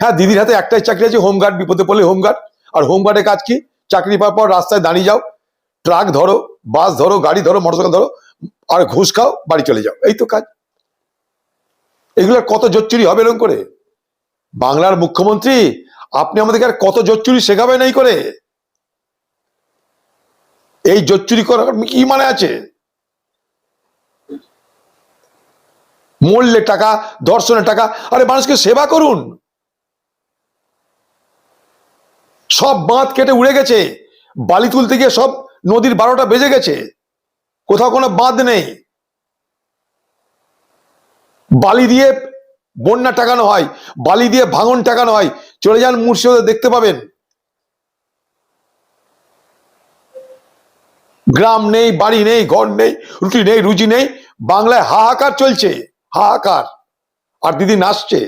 হ্যাঁ, দিদির হাতে একটাই চাকরি আছে, হোমগার্ড। বিপদে পড়লে হোমগার্ড। আর হোমগার্ডের কাজ কি? চাকরি পাওয়ার পর রাস্তায় দাঁড়িয়ে যাও, ট্রাক ধরো, বাস ধরো, গাড়ি ধরো, মোটরসাইকেল ধরো, আর ঘুষ খাও, বাড়ি চলে যাও, এই তো কাজ। এগুলোর কত জোচ্চুরি হবে এরকম করে? বাংলার মুখ্যমন্ত্রী, আপনি আমাদেরকে আর কত জোচ্চুরি শেখাবেন এই করে? এই জোচ্চুরি করার কি মানে আছে? মূল্যে টাকা, দর্শনের টাকা। আরে মানুষকে সেবা করুন। সব বাঁধ কেটে উড়ে গেছে, বালি তুলতে গিয়ে সব নদীর 12টা বেজে গেছে, কোথাও কোনো বাঁধ নেই। বালি দিয়ে বন্যা টাকানো হয়, বালি দিয়ে ভাঙন টাকানো হয়। চলে যান মুর্শিদাবাদে, দেখতে পাবেন। গ্রাম নেই, বাড়ি নেই, ঘর নেই, রুটি নেই, রুজি নেই। বাংলায় হাহাকার চলছে, হাহাকার। আর দিদি নাচছে।